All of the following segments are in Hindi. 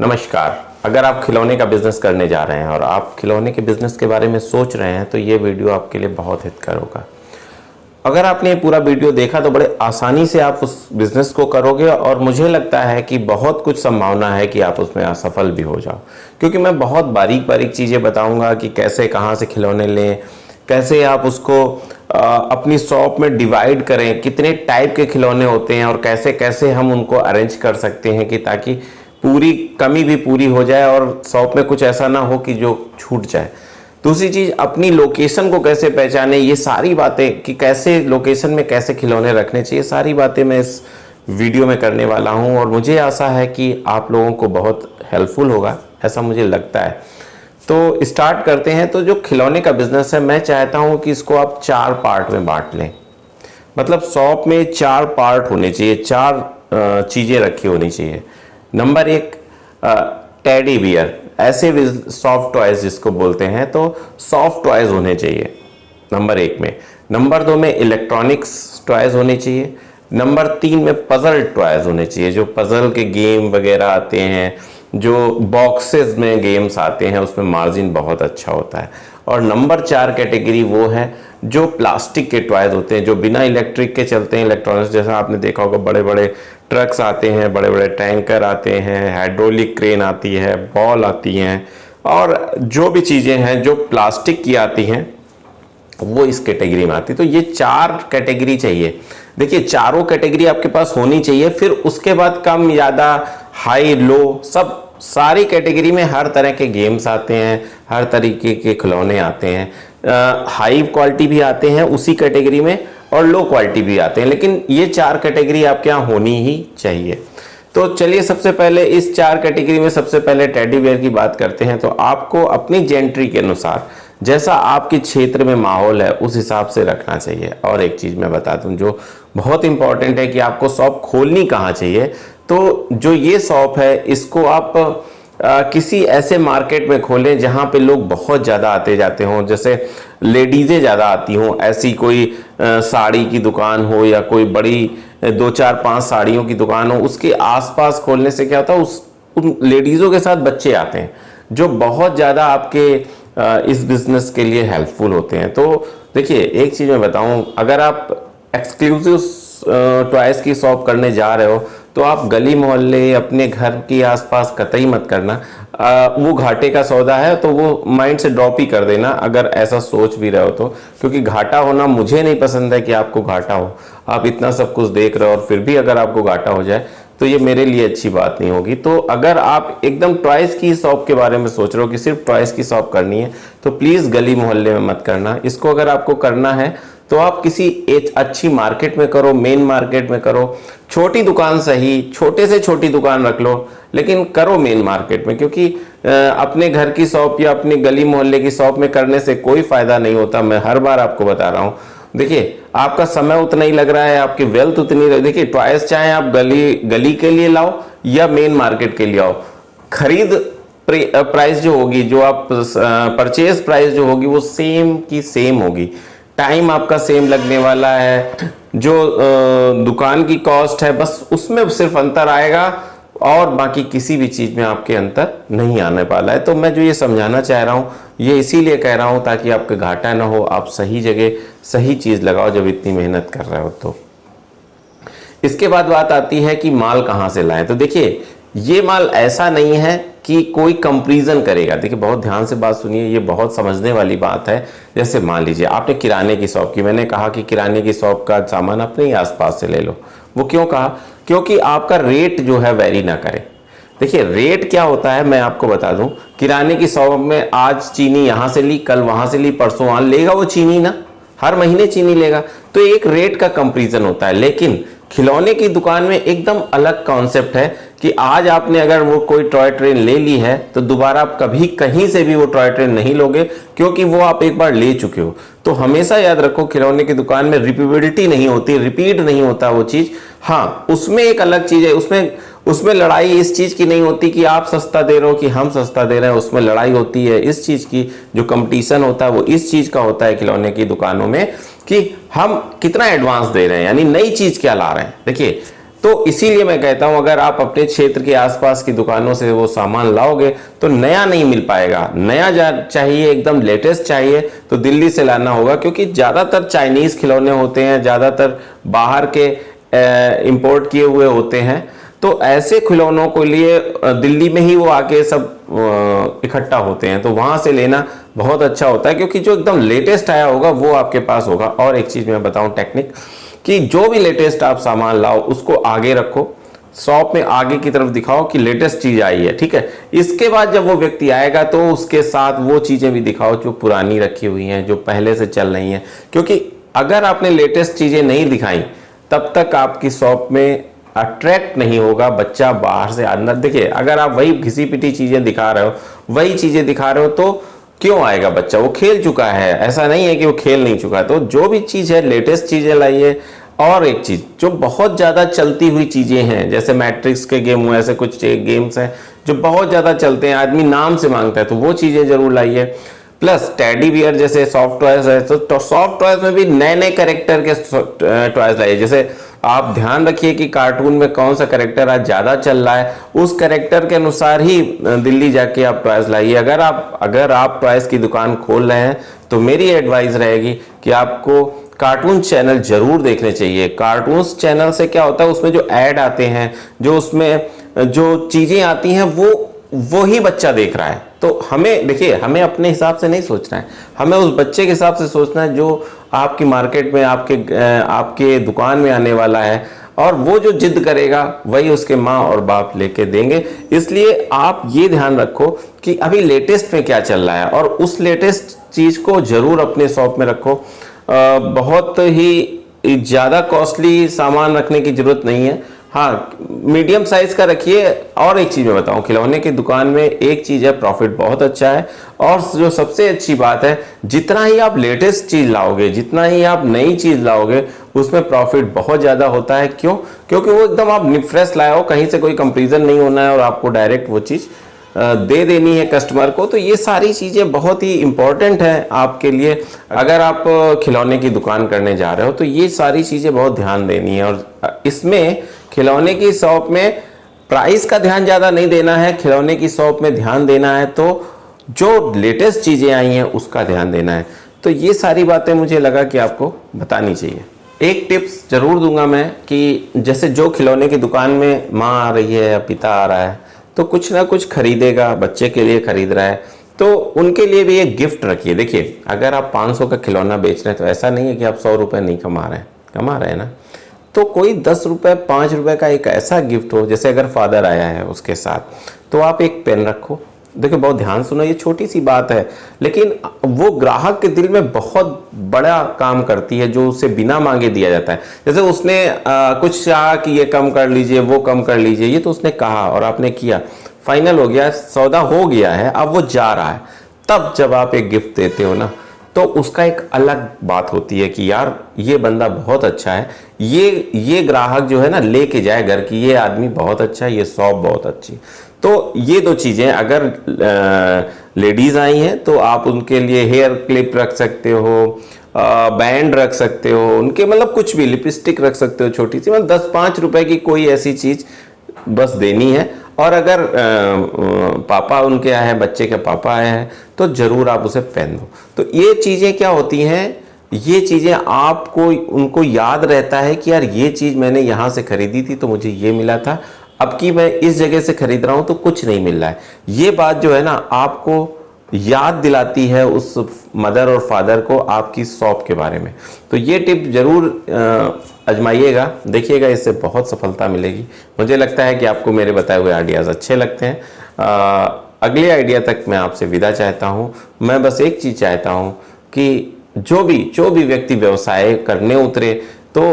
नमस्कार। अगर आप खिलौने का बिजनेस करने जा रहे हैं और आप खिलौने के बिजनेस के बारे में सोच रहे हैं तो ये वीडियो आपके लिए बहुत हितकर होगा। अगर आपने ये पूरा वीडियो देखा तो बड़े आसानी से आप उस बिजनेस को करोगे और मुझे लगता है कि बहुत कुछ संभावना है कि आप उसमें असफल भी हो जाओ, क्योंकि मैं बहुत बारीक बारीक चीज़ें बताऊंगा कि कैसे कहाँ से खिलौने लें, कैसे आप उसको अपनी शॉप में डिवाइड करें, कितने टाइप के खिलौने होते हैं और कैसे कैसे हम उनको अरेंज कर सकते हैं कि ताकि पूरी कमी भी पूरी हो जाए और शॉप में कुछ ऐसा ना हो कि जो छूट जाए। दूसरी चीज़, अपनी लोकेशन को कैसे पहचाने, ये सारी बातें कि कैसे लोकेशन में कैसे खिलौने रखने चाहिए, सारी बातें मैं इस वीडियो में करने वाला हूं और मुझे आशा है कि आप लोगों को बहुत हेल्पफुल होगा, ऐसा मुझे लगता है। तो स्टार्ट करते हैं। तो जो खिलौने का बिजनेस है, मैं चाहता हूं कि इसको आप 4 पार्ट में बांट लें। मतलब शॉप में 4 पार्ट होने चाहिए, 4 चीज़ें रखी होनी चाहिए। नंबर 1, टेडी बियर, ऐसे सॉफ्ट टॉयज जिसको बोलते हैं, तो सॉफ्ट टॉयज होने चाहिए नंबर 1 में। नंबर 2 में इलेक्ट्रॉनिक्स टॉयज होने चाहिए। नंबर 3 में पजल टॉयज होने चाहिए, जो पजल के गेम वगैरह आते हैं, जो बॉक्सेस में गेम्स आते हैं, उसमें मार्जिन बहुत अच्छा होता है। और नंबर 4 कैटेगरी वो है जो प्लास्टिक के टॉयज होते हैं, जो बिना इलेक्ट्रिक के चलते हैं। इलेक्ट्रॉनिक्स जैसा आपने देखा होगा, बड़े बड़े ट्रक्स आते हैं, बड़े बड़े टैंकर आते हैं, हाइड्रोलिक क्रेन आती है, बॉल आती हैं, और जो भी चीज़ें हैं जो प्लास्टिक की आती हैं वो इस कैटेगरी में आती है। तो ये 4 कैटेगरी चाहिए। देखिए, चारों कैटेगरी आपके पास होनी चाहिए। फिर उसके बाद कम ज़्यादा, हाई लो, सब सारी कैटेगरी में हर तरह के गेम्स आते हैं, हर तरीके के खिलौने आते हैं। हाई क्वालिटी भी आते हैं उसी कैटेगरी में और लो क्वालिटी भी आते हैं, लेकिन ये 4 कैटेगरी आपके यहाँ होनी ही चाहिए। तो चलिए, सबसे पहले इस 4 कैटेगरी में सबसे पहले टेडी बेयर की बात करते हैं। तो आपको अपनी जेंट्री के अनुसार, जैसा आपके क्षेत्र में माहौल है, उस हिसाब से रखना चाहिए। और एक चीज़ मैं बता दूं जो बहुत इंपॉर्टेंट है कि आपको शॉप खोलनी कहाँ चाहिए। तो जो ये शॉप है, इसको आप किसी ऐसे मार्केट में खोलें जहाँ पे लोग बहुत ज़्यादा आते जाते हों, जैसे लेडीज़ें ज़्यादा आती हों। ऐसी कोई साड़ी की दुकान हो या कोई बड़ी 2, 4, 5 साड़ियों की दुकान हो, उसके आसपास खोलने से क्या होता है, उन लेडीज़ों के साथ बच्चे आते हैं जो बहुत ज़्यादा आपके इस बिज़नेस के लिए हेल्पफुल होते हैं। तो देखिए, एक चीज़ मैं बताऊं, अगर आप एक्सक्लूसिव टॉयज़ की शॉप करने जा रहे हो तो आप गली मोहल्ले, अपने घर के आसपास कतई मत करना। वो घाटे का सौदा है, तो वो माइंड से ड्रॉप ही कर देना अगर ऐसा सोच भी रहे हो तो, क्योंकि घाटा होना मुझे नहीं पसंद है कि आपको घाटा हो। आप इतना सब कुछ देख रहे हो और फिर भी अगर आपको घाटा हो जाए तो ये मेरे लिए अच्छी बात नहीं होगी। तो अगर आप एकदम टॉयज़ की शॉप के बारे में सोच रहे हो कि सिर्फ टॉयज़ की शॉप करनी है, तो प्लीज़ गली मोहल्ले में मत करना। इसको अगर आपको करना है तो आप किसी एक अच्छी मार्केट में करो, मेन मार्केट में करो। छोटी दुकान सही, छोटे से छोटी दुकान रख लो, लेकिन करो मेन मार्केट में, क्योंकि अपने घर की शॉप या अपने गली मोहल्ले की शॉप में करने से कोई फायदा नहीं होता। मैं हर बार आपको बता रहा हूँ। देखिए, आपका समय उतना ही लग रहा है, आपकी वेल्थ उतनी। देखिए, टॉयज चाहे आप गली के लिए लाओ या मेन मार्केट के लिए आओ, खरीद प्राइस जो होगी, जो आप परचेज प्राइस जो होगी, वो सेम की सेम होगी। टाइम आपका सेम लगने वाला है। जो दुकान की कॉस्ट है, बस उसमें सिर्फ अंतर आएगा और बाकी किसी भी चीज़ में आपके अंतर नहीं आने वाला है। तो मैं जो ये समझाना चाह रहा हूँ, ये इसीलिए कह रहा हूँ ताकि आपका घाटा ना हो, आप सही जगह सही चीज़ लगाओ जब इतनी मेहनत कर रहे हो। तो इसके बाद बात आती है कि माल कहाँ से लाएं। तो देखिए, ये माल ऐसा नहीं है कि कोई कंपैरिजन करेगा। देखिए, बहुत ध्यान से बात सुनिए, ये बहुत समझने वाली बात है। जैसे मान लीजिए आपने किराने की शॉप की, मैंने कहा कि किराने की शॉप का सामान अपने ही आसपास से ले लो। वो क्यों कहा? क्योंकि आपका रेट जो है वेरी ना करे। देखिए, रेट क्या होता है मैं आपको बता दूं। किराने की शॉप में आज चीनी यहाँ से ली, कल वहाँ से ली, परसों वहाँ लेगा वो चीनी ना, हर महीने चीनी लेगा, तो एक रेट का कंपैरिजन होता है। लेकिन खिलौने की दुकान में एकदम अलग कॉन्सेप्ट है कि आज आपने अगर वो कोई टॉय ट्रेन ले ली है तो दोबारा आप कभी कहीं से भी वो टॉय ट्रेन नहीं लोगे, क्योंकि वो आप एक बार ले चुके हो। तो हमेशा याद रखो, खिलौने की दुकान में रिपीटेबिलिटी नहीं होती, रिपीट नहीं होता वो चीज़। हाँ, उसमें एक अलग चीज़ है, उसमें लड़ाई इस चीज़ की नहीं होती कि आप सस्ता दे रहे हो कि हम सस्ता दे रहे हैं। उसमें लड़ाई होती है इस चीज़ की, जो कंपटीशन होता है वो इस चीज़ का होता है खिलौने की दुकानों में, कि हम कितना एडवांस दे रहे हैं, यानी नई चीज़ क्या ला रहे हैं। देखिए, तो इसीलिए मैं कहता हूं अगर आप अपने क्षेत्र के आसपास की दुकानों से वो सामान लाओगे तो नया नहीं मिल पाएगा, नया चाहिए, एकदम लेटेस्ट चाहिए तो दिल्ली से लाना होगा, क्योंकि ज़्यादातर चाइनीज़ खिलौने होते हैं, ज़्यादातर बाहर के इंपोर्ट किए हुए होते हैं। तो ऐसे खिलौनों के लिए दिल्ली में ही वो आके सब इकट्ठा होते हैं, तो वहाँ से लेना बहुत अच्छा होता है, क्योंकि जो एकदम लेटेस्ट आया होगा वो आपके पास होगा। और एक चीज़ मैं बताऊँ टेक्निक, कि जो भी लेटेस्ट आप सामान लाओ उसको आगे रखो, शॉप में आगे की तरफ दिखाओ कि लेटेस्ट चीज आई है, ठीक है। इसके बाद जब वो व्यक्ति आएगा तो उसके साथ वो चीजें भी दिखाओ जो पुरानी रखी हुई हैं, जो पहले से चल रही हैं, क्योंकि अगर आपने लेटेस्ट चीजें नहीं दिखाई तब तक आपकी शॉप में अट्रैक्ट नहीं होगा बच्चा बाहर से अंदर। देखिए, अगर आप वही घिसी पिटी चीजें दिखा रहे हो, वही चीजें दिखा रहे हो, तो क्यों आएगा बच्चा? वो खेल चुका है, ऐसा नहीं है कि वो खेल नहीं चुका है। तो जो भी चीज़ है लेटेस्ट चीज़ें लाइए। और एक चीज़, जो बहुत ज़्यादा चलती हुई चीज़ें हैं, जैसे मैट्रिक्स के गेम हुए, ऐसे कुछ गेम्स हैं जो बहुत ज़्यादा चलते हैं, आदमी नाम से मांगता है, तो वो चीज़ें जरूर लाइए। प्लस टेडी बियर जैसे सॉफ्ट टॉयज है, तो सॉफ्ट टॉयज में भी नए नए कैरेक्टर के टॉयज लाइए। जैसे आप ध्यान रखिए कि कार्टून में कौन सा कैरेक्टर आज ज़्यादा चल रहा है, उस कैरेक्टर के अनुसार ही दिल्ली जाके आप टॉयज लाइए। अगर आप टॉयज की दुकान खोल रहे हैं तो मेरी एडवाइस रहेगी कि आपको कार्टून चैनल जरूर देखने चाहिए। कार्टून चैनल से क्या होता है, उसमें जो ऐड आते हैं, जो उसमें जो चीज़ें आती हैं, वो ही बच्चा देख रहा है। तो हमें देखिए, हमें अपने हिसाब से नहीं सोचना है, हमें उस बच्चे के हिसाब से सोचना है जो आपकी मार्केट में, आपके दुकान में आने वाला है, और वो जो जिद करेगा वही उसके माँ और बाप लेके देंगे। इसलिए आप ये ध्यान रखो कि अभी लेटेस्ट में क्या चल रहा है, और उस लेटेस्ट चीज़ को जरूर अपने शॉप में रखो। बहुत ही ज़्यादा कॉस्टली सामान रखने की जरूरत नहीं है, हाँ मीडियम साइज का रखिए। और एक चीज़ मैं बताऊं, खिलौने की दुकान में एक चीज़ है, प्रॉफिट बहुत अच्छा है। और जो सबसे अच्छी बात है, जितना ही आप लेटेस्ट चीज़ लाओगे, जितना ही आप नई चीज़ लाओगे, उसमें प्रॉफिट बहुत ज़्यादा होता है। क्यों? क्योंकि वो एकदम आप फ्रेश लाए हो, कहीं से कोई कंपेरिजन नहीं होना है, और आपको डायरेक्ट वो चीज़ दे देनी है कस्टमर को। तो ये सारी चीज़ें बहुत ही इंपॉर्टेंट है आपके लिए। अगर आप खिलौने की दुकान करने जा रहे हो तो ये सारी चीज़ें बहुत ध्यान देनी है। और इसमें खिलौने की शॉप में प्राइस का ध्यान ज़्यादा नहीं देना है, खिलौने की शॉप में ध्यान देना है तो जो लेटेस्ट चीज़ें आई हैं उसका ध्यान देना है। तो ये सारी बातें मुझे लगा कि आपको बतानी चाहिए। एक टिप्स जरूर दूंगा मैं कि जैसे जो खिलौने की दुकान में माँ आ रही है या पिता आ रहा है तो कुछ ना कुछ खरीदेगा, बच्चे के लिए खरीद रहा है, तो उनके लिए भी एक गिफ्ट रखिए। देखिए, अगर आप 500 का खिलौना बेच रहे हैं तो ऐसा नहीं है कि आप 100 रुपये नहीं कमा रहे हैं, कमा रहे हैं ना। तो कोई 10 रुपये 5 रुपये का एक ऐसा गिफ्ट हो, जैसे अगर फादर आया है उसके साथ, तो आप एक पेन रखो। देखिए, बहुत ध्यान सुनो, ये छोटी सी बात है लेकिन वो ग्राहक के दिल में बहुत बड़ा काम करती है, जो उसे बिना मांगे दिया जाता है। जैसे उसने कुछ चाहा कि ये कम कर लीजिए, वो कम कर लीजिए, ये तो उसने कहा और आपने किया, फाइनल हो गया, सौदा हो गया है, अब वो जा रहा है। तब जब आप एक गिफ्ट देते हो ना, तो उसका एक अलग बात होती है कि यार ये बंदा बहुत अच्छा है, ये ग्राहक जो है ना लेके जाए घर की, ये आदमी बहुत अच्छा है, ये शॉप बहुत अच्छी। तो ये दो चीज़ें, अगर लेडीज़ आई हैं तो आप उनके लिए हेयर क्लिप रख सकते हो, बैंड रख सकते हो, उनके मतलब कुछ भी, लिपस्टिक रख सकते हो छोटी सी, मतलब 10-5 रुपए की कोई ऐसी चीज़ बस देनी है। और अगर पापा उनके आए हैं, बच्चे के पापा आए हैं, तो ज़रूर आप उसे पेन दो। तो ये चीज़ें क्या होती हैं, ये चीज़ें आपको उनको याद रहता है कि यार ये चीज़ मैंने यहाँ से खरीदी थी तो मुझे ये मिला था, अब की मैं इस जगह से खरीद रहा हूँ तो कुछ नहीं मिल रहा है। ये बात जो है ना आपको याद दिलाती है उस मदर और फादर को आपकी शॉप के बारे में। तो ये टिप जरूर आजमाइएगा, देखिएगा, इससे बहुत सफलता मिलेगी। मुझे लगता है कि आपको मेरे बताए हुए आइडियाज़ अच्छे लगते हैं। अगले आइडिया तक मैं आपसे विदा चाहता हूँ। मैं बस एक चीज़ चाहता हूँ कि जो भी व्यक्ति व्यवसाय करने उतरे तो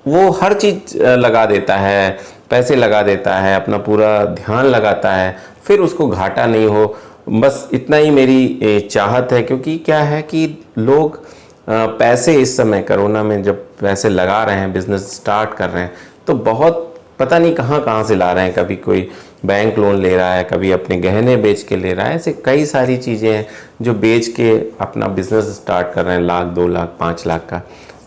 वो हर चीज़ लगा देता है, पैसे लगा देता है, अपना पूरा ध्यान लगाता है, फिर उसको घाटा नहीं हो। बस इतना ही मेरी चाहत है, क्योंकि क्या है कि लोग पैसे इस समय कोरोना में जब पैसे लगा रहे हैं, बिजनेस स्टार्ट कर रहे हैं, तो बहुत पता नहीं कहाँ से ला रहे हैं। कभी कोई बैंक लोन ले रहा है, कभी अपने गहने बेच के ले रहा है, ऐसे कई सारी चीज़ें हैं जो बेच के अपना बिजनेस स्टार्ट कर रहे हैं, 1 लाख 2 लाख 5 लाख का।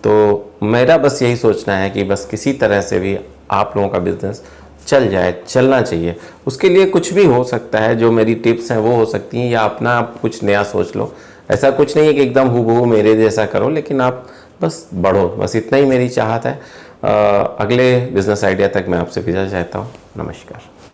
तो मेरा बस यही सोचना है कि बस किसी तरह से भी आप लोगों का बिजनेस चल जाए, चलना चाहिए। उसके लिए कुछ भी हो सकता है, जो मेरी टिप्स हैं वो हो सकती हैं, या अपना आप कुछ नया सोच लो। ऐसा कुछ नहीं है कि एकदम हूबहू मेरे जैसा करो, लेकिन आप बस बढ़ो, बस इतना ही मेरी चाहत है। अगले बिजनेस आइडिया तक मैं आपसे विदा चाहता हूँ। नमस्कार।